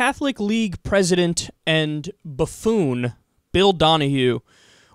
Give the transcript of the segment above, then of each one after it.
Catholic League president and buffoon Bill Donohue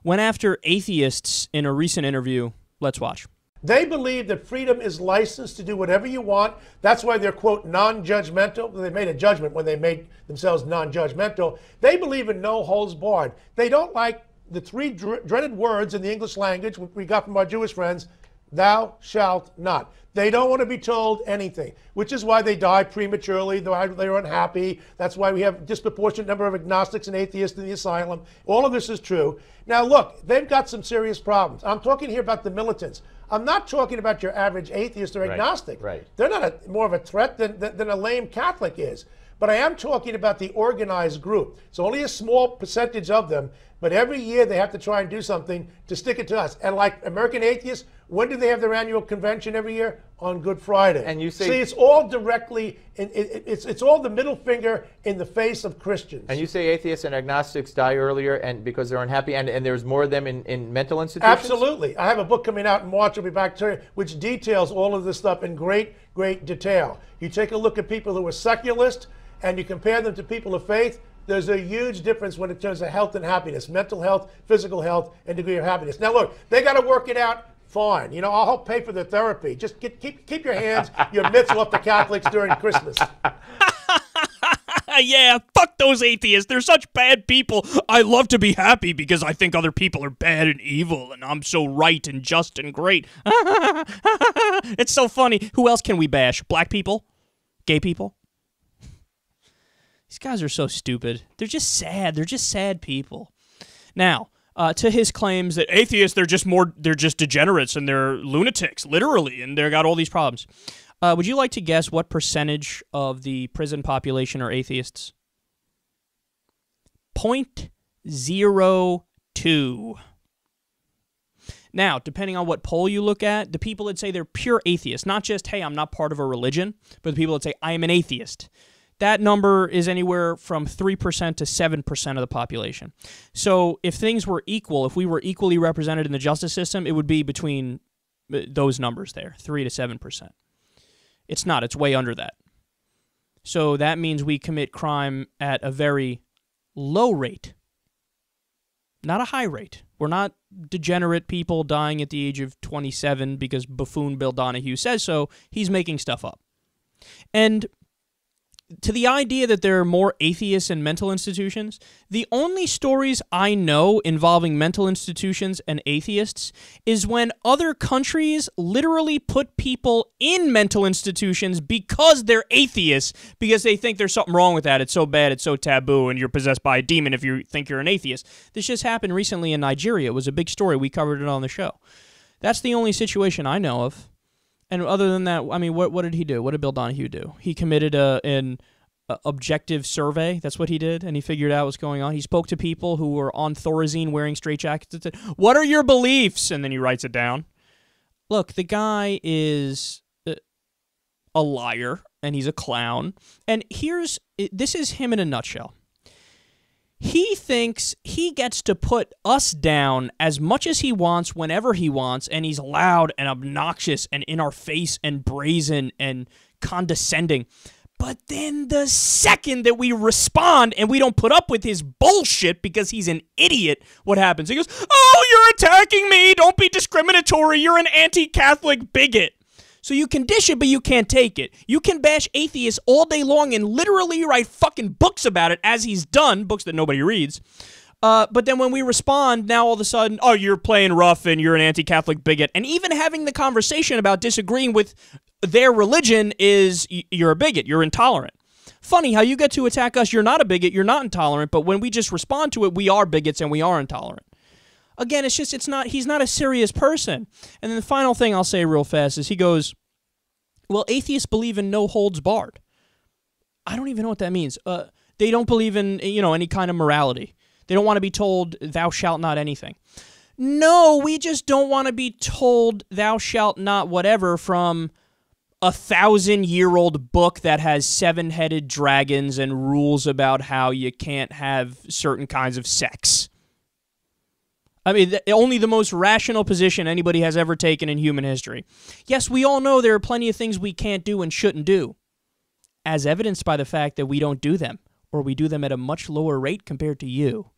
went after atheists in a recent interview. Let's watch. They believe that freedom is licensed to do whatever you want. That's why they're, quote, non-judgmental. They made a judgment when they made themselves non-judgmental. They believe in no holds barred. They don't like the three dreaded words in the English language we got from our Jewish friends, thou shalt not. They don't want to be told anything, which is why they die prematurely. They're unhappy. That's why we have a disproportionate number of agnostics and atheists in the asylum. All of this is true. Now, look, they've got some serious problems. I'm talking here about the militants. I'm not talking about your average atheist or agnostic. Right. They're not more of a threat than a lame Catholic is. But I am talking about the organized group. It's only a small percentage of them, but every year they have to try and do something to stick it to us. And like American Atheists, when do they have their annual convention every year? On Good Friday. And you say, see, it's all directly, it's all the middle finger in the face of Christians. And you say atheists and agnostics die earlier and because they're unhappy, and there's more of them in mental institutions? Absolutely. I have a book coming out in March, I'll be back to you, which details all of this stuff in great, great detail. You take a look at people who are secularists, and you compare them to people of faith, there's a huge difference when it comes to health and happiness, mental health, physical health, and degree of happiness. Now, look, they got to work it out. Fine. You know, I'll help pay for their therapy. Just keep your hands, your mitts off the Catholics during Christmas. Yeah, fuck those atheists. They're such bad people. I love to be happy because I think other people are bad and evil, and I'm so right and just and great. It's so funny. Who else can we bash? Black people? Gay people? These guys are so stupid. They're just sad. They're just sad people. Now, to his claims that atheists, they're just degenerates and they're lunatics, literally, and they've got all these problems. Would you like to guess what percentage of the prison population are atheists? 0.02. Now, depending on what poll you look at, the people that say they're pure atheists, not just, hey, I'm not part of a religion, but the people that say, I am an atheist, that number is anywhere from 3% to 7% of the population. So if things were equal, if we were equally represented in the justice system, it would be between those numbers there, 3 to 7%. It's not. It's way under that. So that means we commit crime at a very low rate, not a high rate. We're not degenerate people dying at the age of 27 because buffoon Bill Donohue says so. He's making stuff up. And to the idea that there are more atheists in mental institutions, the only stories I know involving mental institutions and atheists is when other countries literally put people in mental institutions because they're atheists, because they think there's something wrong with that. It's so bad, it's so taboo, and you're possessed by a demon if you think you're an atheist. This just happened recently in Nigeria. It was a big story. We covered it on the show. That's the only situation I know of. And other than that, I mean, what did he do? What did Bill Donohue do? He committed an objective survey. That's what he did, and he figured out what's going on. He spoke to people who were on Thorazine wearing straitjackets and said, what are your beliefs? And then he writes it down. Look, the guy is a liar, and he's a clown. And this is him in a nutshell. He thinks he gets to put us down as much as he wants, whenever he wants, and he's loud and obnoxious and in our face and brazen and condescending. But then the second that we respond and we don't put up with his bullshit because he's an idiot, what happens? He goes, oh, you're attacking me. Don't be discriminatory. You're an anti-Catholic bigot. So you can dish it, but you can't take it. You can bash atheists all day long and literally write fucking books about it, as he's done, books that nobody reads. But then when we respond, now all of a sudden, oh, you're playing rough and you're an anti-Catholic bigot. And even having the conversation about disagreeing with their religion is you're a bigot, you're intolerant. Funny how you get to attack us, you're not a bigot, you're not intolerant, but when we just respond to it, we are bigots and we are intolerant. Again, he's not a serious person. And then the final thing I'll say real fast is he goes, well, atheists believe in no holds barred. I don't even know what that means. They don't believe in, any kind of morality. They don't want to be told, thou shalt not anything. No, we just don't want to be told, thou shalt not whatever from a 1,000-year-old book that has 7-headed dragons and rules about how you can't have certain kinds of sex. I mean, only the most rational position anybody has ever taken in human history. Yes, we all know there are plenty of things we can't do and shouldn't do, as evidenced by the fact that we don't do them. or we do them at a much lower rate compared to you.